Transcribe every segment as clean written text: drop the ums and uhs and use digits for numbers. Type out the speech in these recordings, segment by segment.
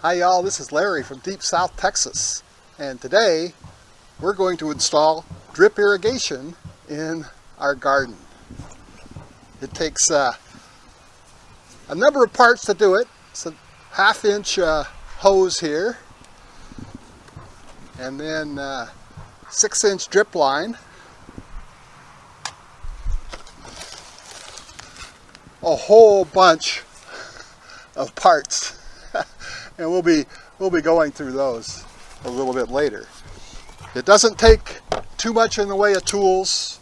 Hi y'all, this is Larry from deep South Texas, and today we're going to install drip irrigation in our garden. It takes a number of parts to do it. It's a 1/2 inch hose here, and then 6-inch drip line, a whole bunch of parts. And we'll be going through those a little bit later. It doesn't take too much in the way of tools,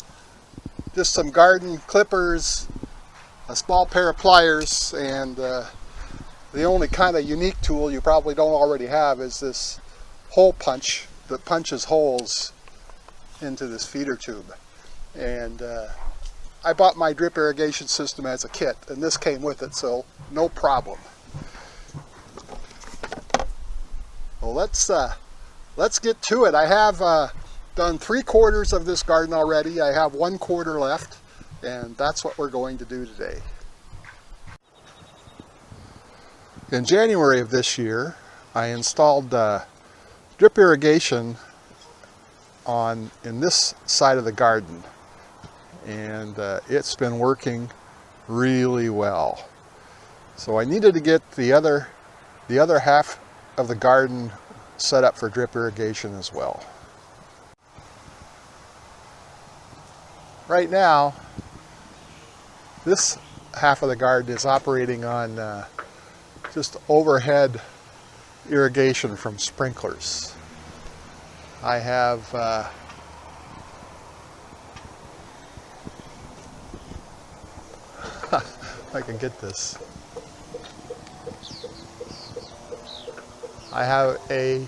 just some garden clippers, a small pair of pliers, and the only kind of unique tool you probably don't already have is this hole punch that punches holes into this feeder tube. And I bought my drip irrigation system as a kit, and this came with it, so no problem. Well, let's get to it. I have done 3/4 of this garden already. I have 1/4 left, and that's what we're going to do today. In January of this year, I installed drip irrigation in this side of the garden, and it's been working really well. So I needed to get the other half of the garden set up for drip irrigation as well. Right now, this half of the garden is operating on just overhead irrigation from sprinklers. I have I can get this. I have a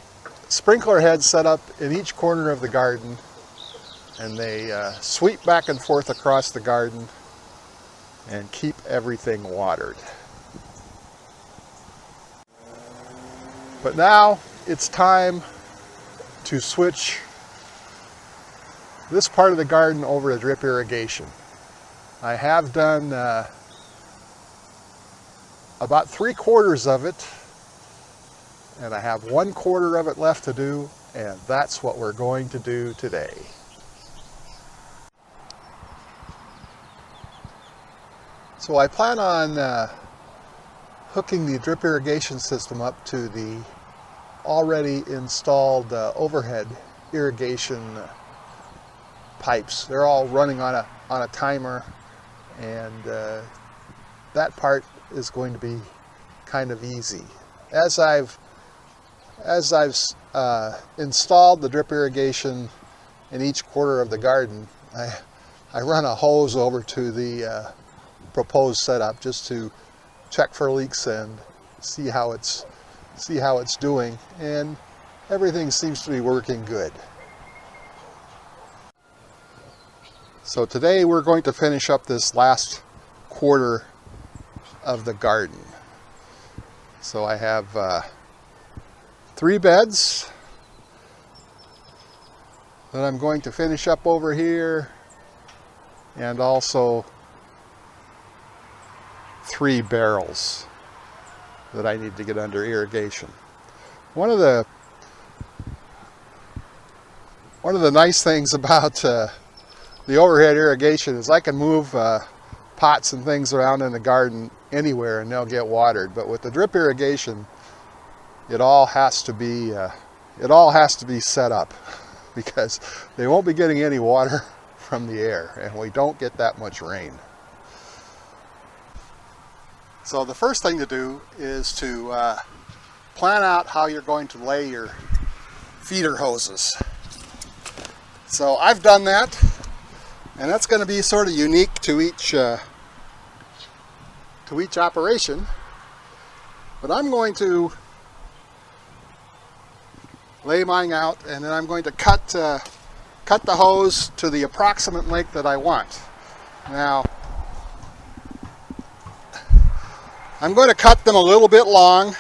sprinkler head set up in each corner of the garden, and they sweep back and forth across the garden and keep everything watered. But now it's time to switch this part of the garden over to drip irrigation. I have done about 3/4 of it, and I have 1/4 of it left to do, and that's what we're going to do today. So I plan on hooking the drip irrigation system up to the already installed overhead irrigation pipes. They're all running on a timer, and that part is going to be kind of easy. As I've installed the drip irrigation in each quarter of the garden, I run a hose over to the proposed setup just to check for leaks and see how it's doing, and everything seems to be working good. So today we're going to finish up this last quarter of the garden. So I have 3 beds that I'm going to finish up over here, and also 3 barrels that I need to get under irrigation. One of the nice things about the overhead irrigation is I can move pots and things around in the garden anywhere and they'll get watered. But with the drip irrigation, it all has to be set up, because they won't be getting any water from the air, and we don't get that much rain. So the first thing to do is to plan out how you're going to lay your feeder hoses. So I've done that, and that's going to be sort of unique to each operation. But I'm going to lay mine out, and then I'm going to cut the hose to the approximate length that I want. Now, I'm going to cut them a little bit long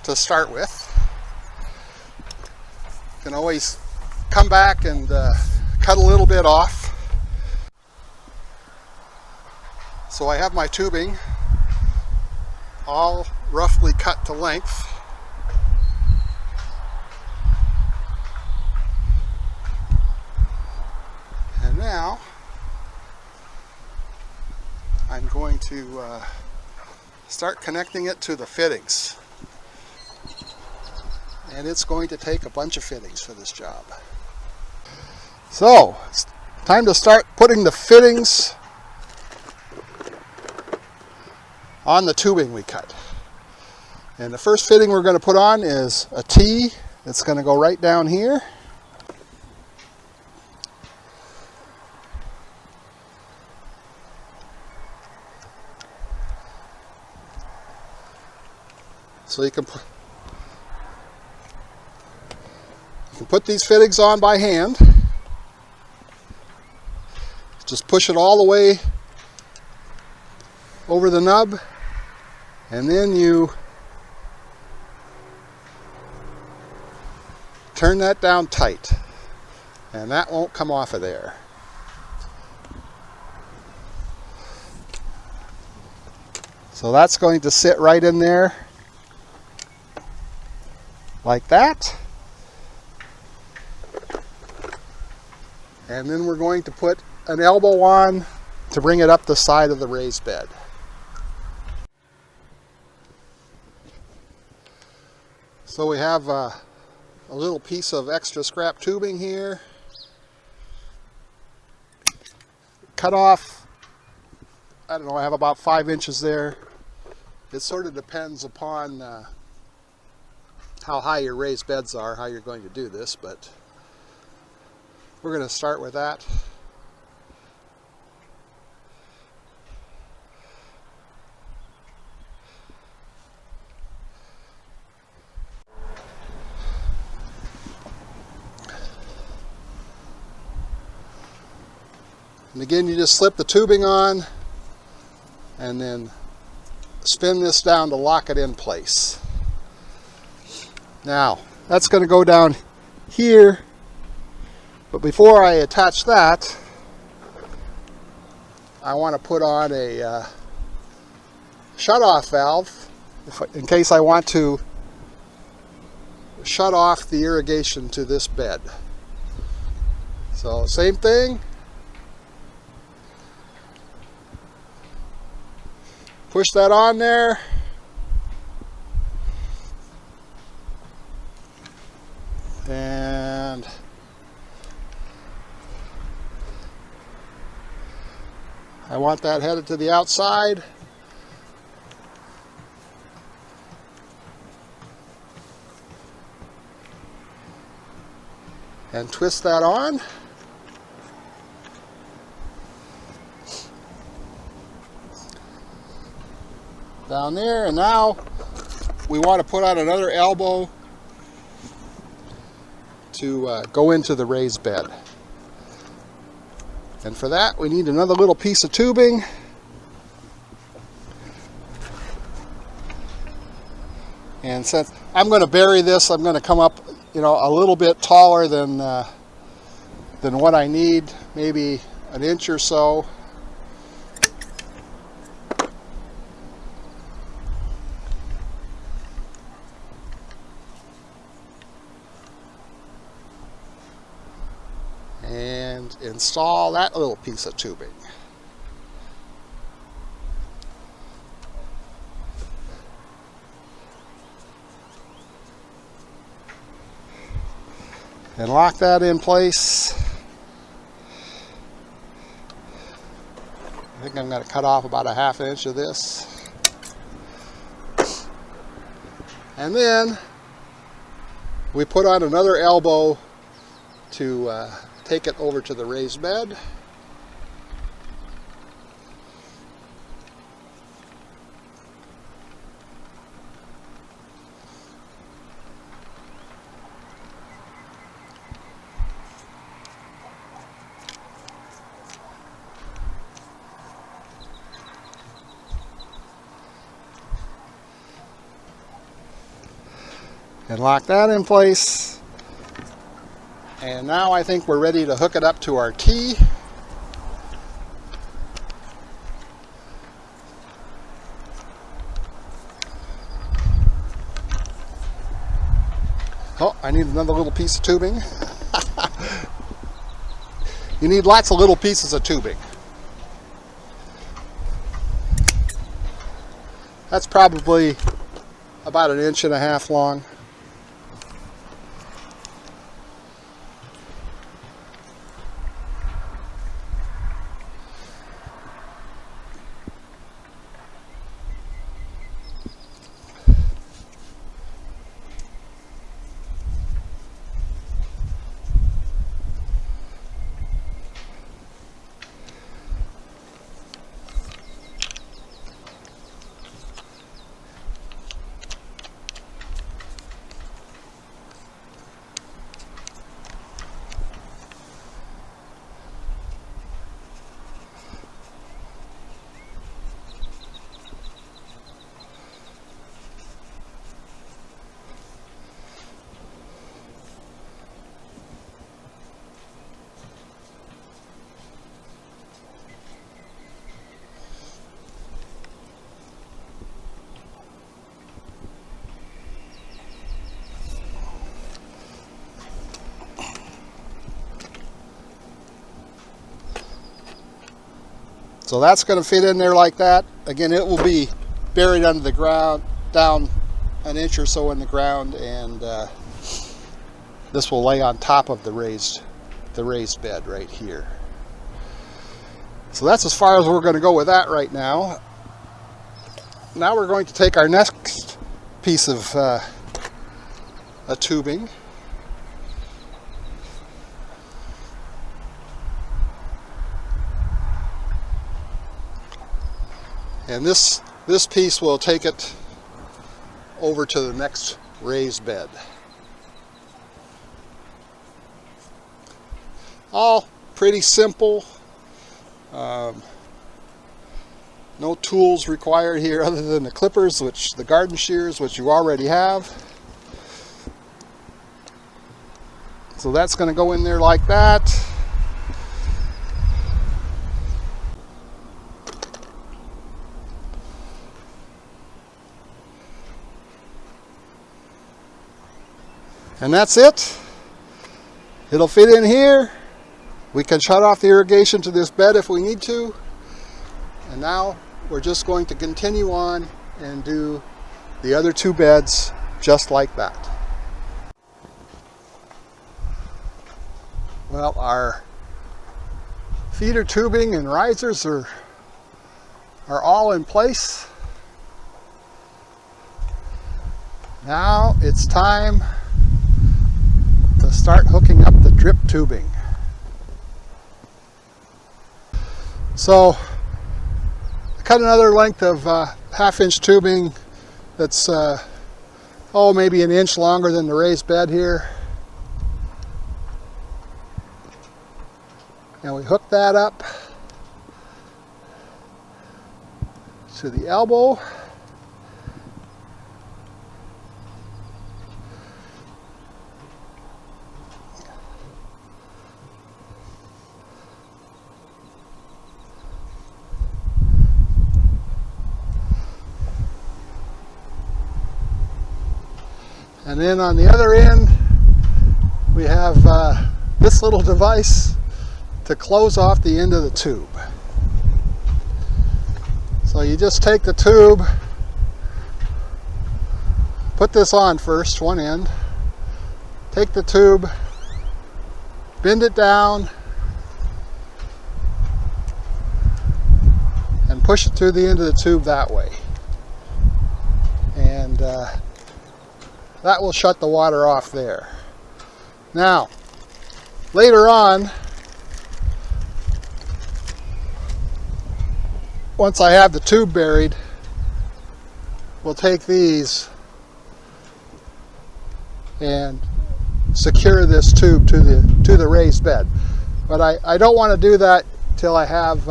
to start with. You can always come back and cut a little bit off. So I have my tubing all roughly cut to length. And now I'm going to start connecting it to the fittings. And it's going to take a bunch of fittings for this job. So, it's time to start putting the fittings on the tubing we cut. And the first fitting we're going to put on is a T that's going to go right down here. So you can put these fittings on by hand. Just push it all the way over the nub, and then you turn that down tight, and that won't come off of there. So that's going to sit right in there like that. And then we're going to put an elbow on to bring it up the side of the raised bed. So we have a little piece of extra scrap tubing here. Cut off, I don't know, I have about 5 inches there. It sort of depends upon how high your raised beds are, how you're going to do this, but we're going to start with that. And again, you just slip the tubing on and then spin this down to lock it in place. Now, that's going to go down here, but before I attach that, I want to put on a shut-off valve in case I want to shut off the irrigation to this bed. So, same thing. Push that on there. And I want that headed to the outside. And twist that on. Down there, and now we want to put on another elbow to go into the raised bed. And for that we need another little piece of tubing. And since I'm going to bury this, I'm going to come up, a little bit taller than what I need, maybe an inch or so. And install that little piece of tubing. And lock that in place. I think I'm going to cut off about a ½ inch of this. And then we put on another elbow to take it over to the raised bed. And lock that in place. And now I think we're ready to hook it up to our T. Oh, I need another little piece of tubing. You need lots of little pieces of tubing. That's probably about 1.5 inches long. So that's going to fit in there like that. Again, it will be buried under the ground, down 1 inch or so in the ground, and this will lay on top of the raised bed right here. So that's as far as we're going to go with that right now. Now we're going to take our next piece of a tubing. And this piece will take it over to the next raised bed. All pretty simple. No tools required here other than the clippers, the garden shears, which you already have. So that's going to go in there like that. And that's it. It'll fit in here. We can shut off the irrigation to this bed if we need to. And now we're just going to continue on and do the other 2 beds just like that. Well, our feeder tubing and risers are all in place. Now it's time to start hooking up the drip tubing. So I cut another length of 1/2 inch tubing that's maybe 1 inch longer than the raised bed here, and we hook that up to the elbow. And then on the other end, we have this little device to close off the end of the tube. So you just take the tube, put this on first, one end, take the tube, bend it down, and push it through the end of the tube that way. And that will shut the water off there. Now, later on, once I have the tube buried, we'll take these and secure this tube to the raised bed. But I don't want to do that till I have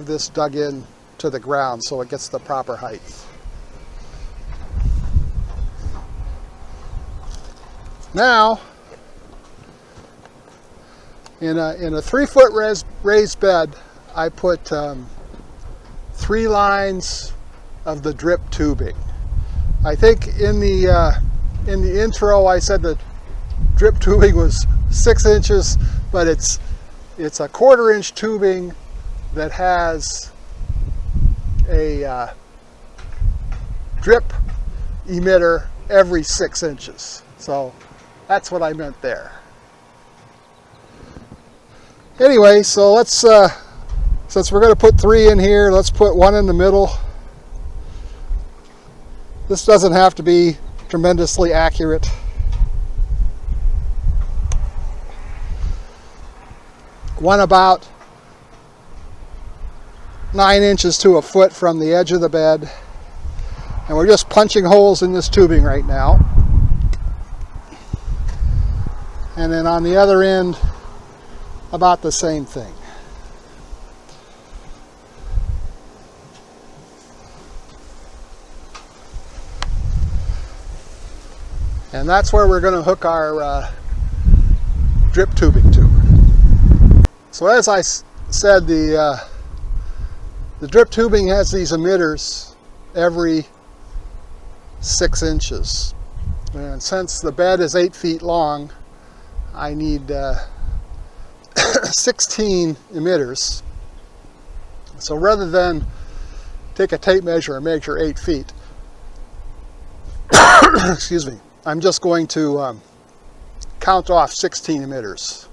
this dug in to the ground so it gets the proper height. Now, in a 3-foot raised bed, I put 3 lines of the drip tubing. I think in the in the intro I said the drip tubing was 6 inches, but it's a 1/4 inch tubing that has a drip emitter every 6 inches. So that's what I meant there. Anyway, so let's, since we're going to put 3 in here, let's put 1 in the middle. This doesn't have to be tremendously accurate. One about 9 inches to a foot from the edge of the bed. And we're just punching holes in this tubing right now. And then on the other end, about the same thing. And that's where we're going to hook our drip tubing to. So as I said, the drip tubing has these emitters every 6 inches. And since the bed is 8 feet long, I need 16 emitters. So rather than take a tape measure and measure 8 feet, excuse me, I'm just going to count off 16 emitters.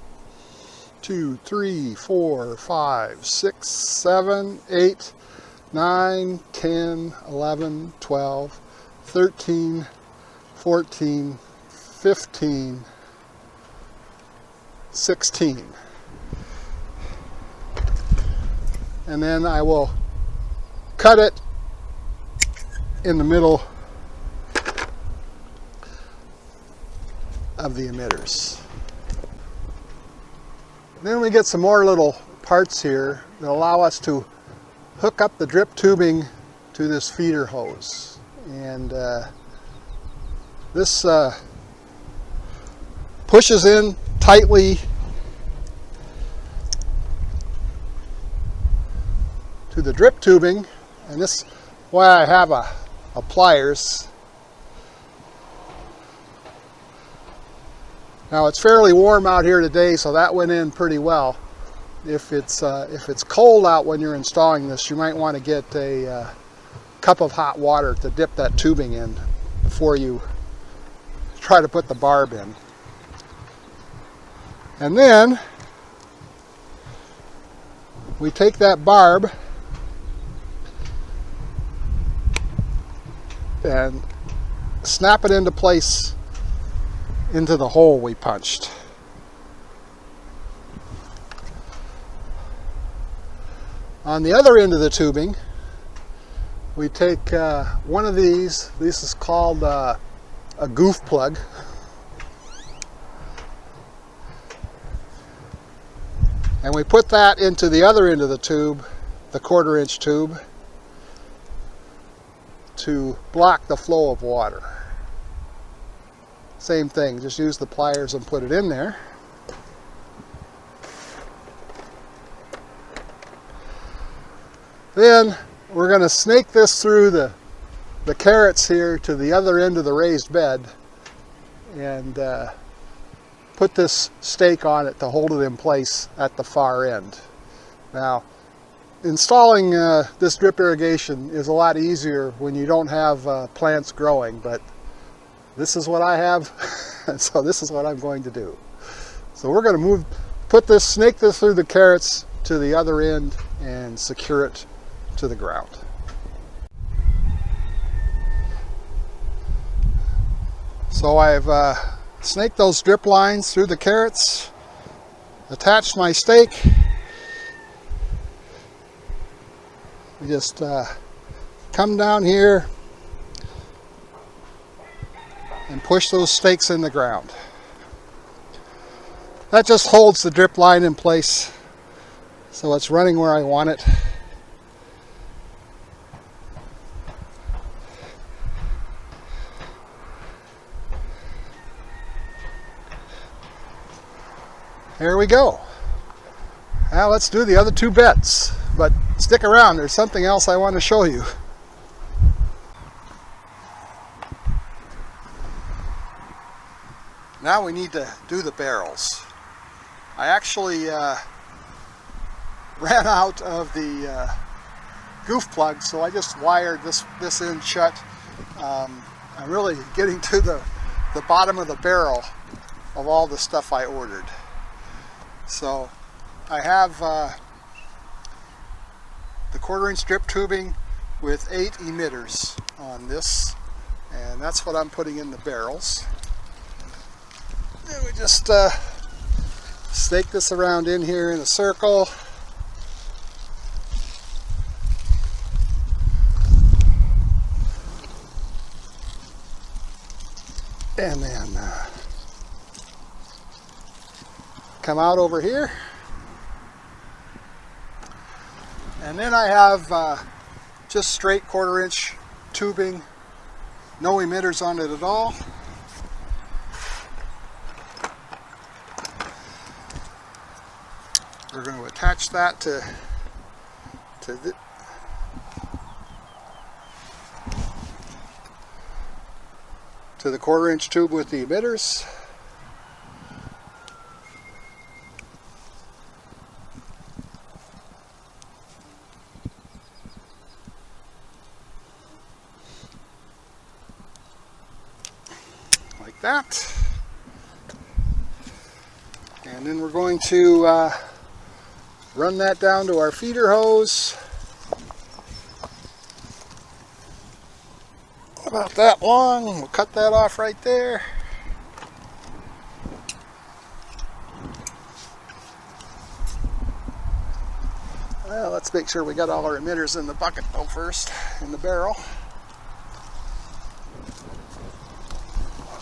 2, 3, 4, 5, 6, 7, 8, 9, 10, 11, 12, 13, 14, 15, 16. And then I will cut it in the middle of the emitters. Then we get some more little parts here that allow us to hook up the drip tubing to this feeder hose. And this pushes in tightly to the drip tubing, and this is why I have a pliers. Now it's fairly warm out here today, so that went in pretty well. If it's cold out when you're installing this, you might want to get a cup of hot water to dip that tubing in before you try to put the barb in. And then we take that barb and snap it into place into the hole we punched. On the other end of the tubing, we take one of these. This is called a goof plug. And we put that into the other end of the tube, the 1/4 inch tube, to block the flow of water. Same thing, just use the pliers and put it in there. Then we're going to snake this through the carrots here to the other end of the raised bed and put this stake on it to hold it in place at the far end. Now, installing this drip irrigation is a lot easier when you don't have plants growing, but this is what I have, and so this is what I'm going to do. So we're going to snake this through the carrots to the other end and secure it to the ground. So I've snaked those drip lines through the carrots, attached my stake. We just come down here and push those stakes in the ground. That just holds the drip line in place so it's running where I want it. Here we go. Now let's do the other 2 beds, but stick around, there's something else I want to show you. Now we need to do the barrels. I actually ran out of the goof plug, so I just wired this in shut. I'm really getting to the bottom of the barrel of all the stuff I ordered. So I have the 1/4-inch drip tubing with 8 emitters on this, and that's what I'm putting in the barrels. And we just stake this around in here in a circle. And then come out over here. And then I have just straight 1/4-inch tubing, no emitters on it at all. We're going to attach that to the to the 1/4-inch tube with the emitters. Like that. And then we're going to run that down to our feeder hose. About that long. We'll cut that off right there. Well, let's make sure we got all our emitters in the bucket though first, in the barrel.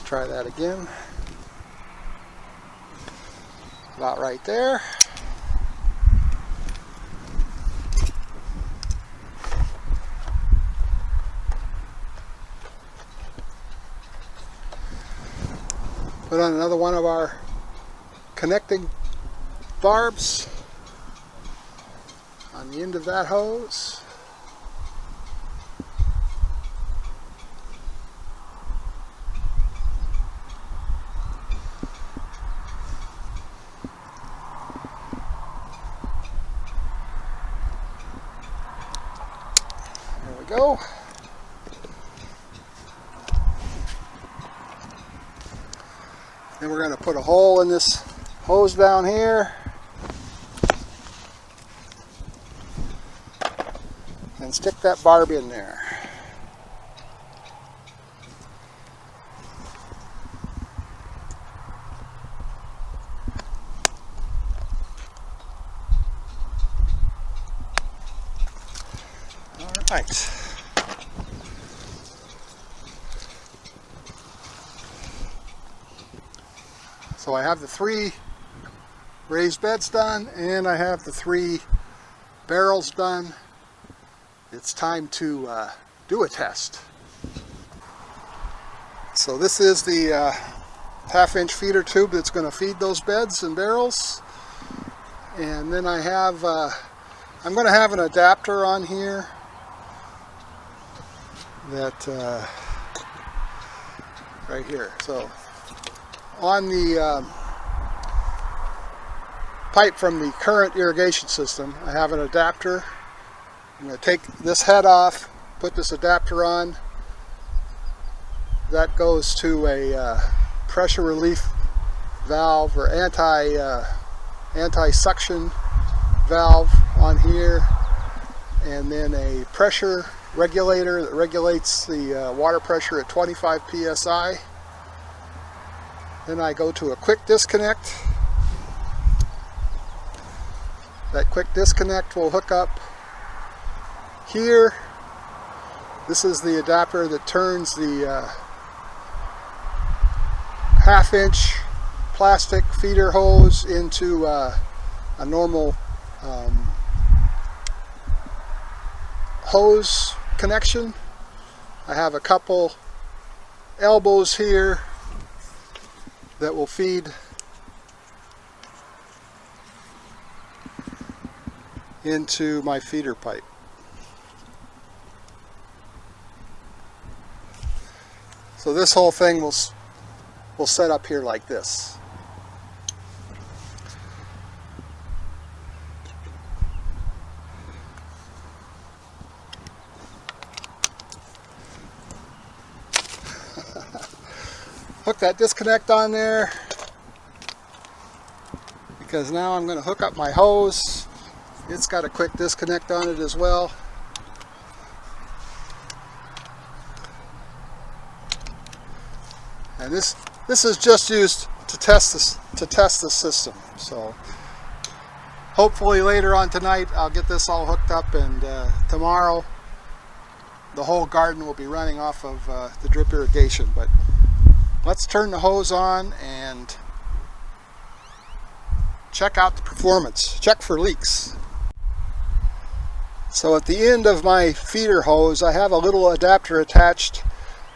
Try that again. About right there. Put on another one of our connecting barbs on the end of that hose. There we go. Then we're going to put a hole in this hose down here and stick that barb in there. All right. So I have the 3 raised beds done, and I have the 3 barrels done. It's time to do a test. So this is the 1/2-inch feeder tube that's going to feed those beds and barrels. And then I have, I'm going to have an adapter on here that, right here. So on the pipe from the current irrigation system, I have an adapter. I'm going to take this head off, put this adapter on. That goes to a pressure relief valve or anti-suction valve on here, and then a pressure regulator that regulates the water pressure at 25 psi. Then I go to a quick disconnect. That quick disconnect will hook up here. This is the adapter that turns the 1/2-inch plastic feeder hose into a normal hose connection. I have a couple elbows here that will feed into my feeder pipe. So this whole thing will will set up here like this. Hook that disconnect on there, because now I'm going to hook up my hose. It's got a quick disconnect on it as well. And this is just used to test the system. So hopefully later on tonight I'll get this all hooked up, and tomorrow the whole garden will be running off of the drip irrigation. But let's turn the hose on and check out the performance. Check for leaks. So at the end of my feeder hose, I have a little adapter attached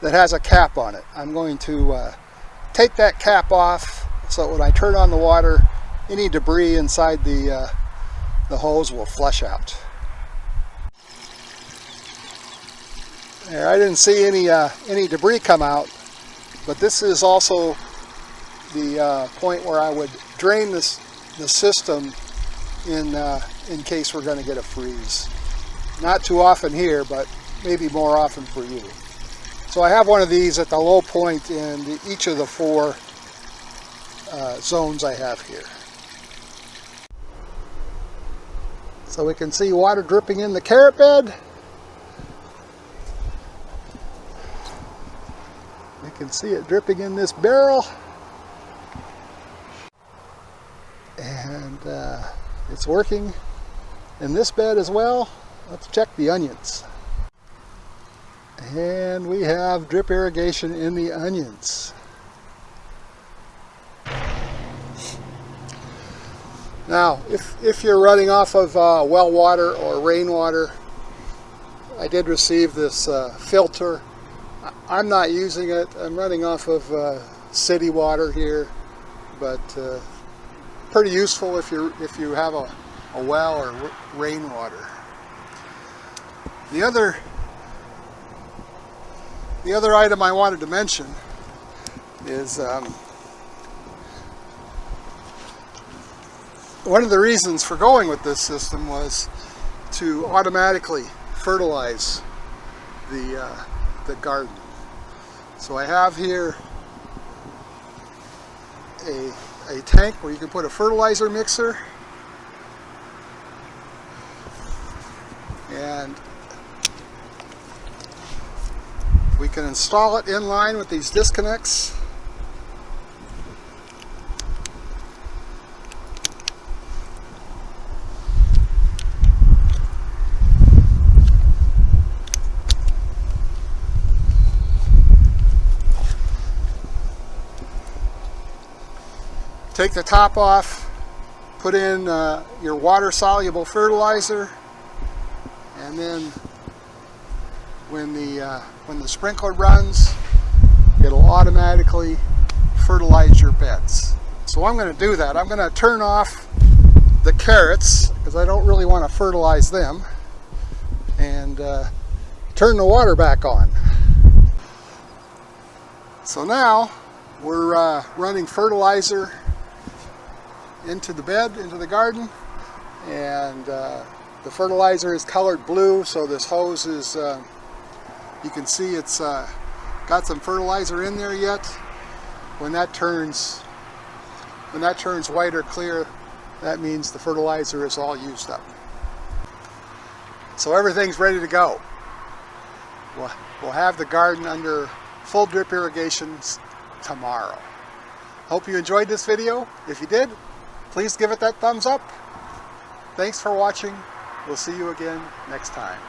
that has a cap on it. I'm going to take that cap off so that when I turn on the water, any debris inside the hose will flush out. There, I didn't see any debris come out. But this is also the point where I would drain the system in case we're going to get a freeze. Not too often here, but maybe more often for you. So I have one of these at the low point in each of the 4 zones I have here. So we can see water dripping in the carrot bed. You can see it dripping in this barrel, and it's working in this bed as well. Let's check the onions, and we have drip irrigation in the onions. Now if you're running off of well water or rainwater, I did receive this filter. I'm not using it. I'm running off of city water here, but pretty useful if you have a well or rainwater. The other item I wanted to mention is one of the reasons for going with this system was to automatically fertilize the garden. So I have here a tank where you can put a fertilizer mixer, and we can install it in line with these disconnects. Take the top off, put in your water-soluble fertilizer, and then when the sprinkler runs, it'll automatically fertilize your beds. So I'm going to do that. I'm going to turn off the carrots because I don't really want to fertilize them, and turn the water back on. So now we're running fertilizer into the bed, into the garden, and the fertilizer is colored blue, so this hose is, you can see it's got some fertilizer in there yet. When that turns white or clear, that means the fertilizer is all used up. So everything's ready to go. We'll have the garden under full drip irrigation tomorrow. Hope you enjoyed this video. If you did, please give it that thumbs up. Thanks for watching. We'll see you again next time.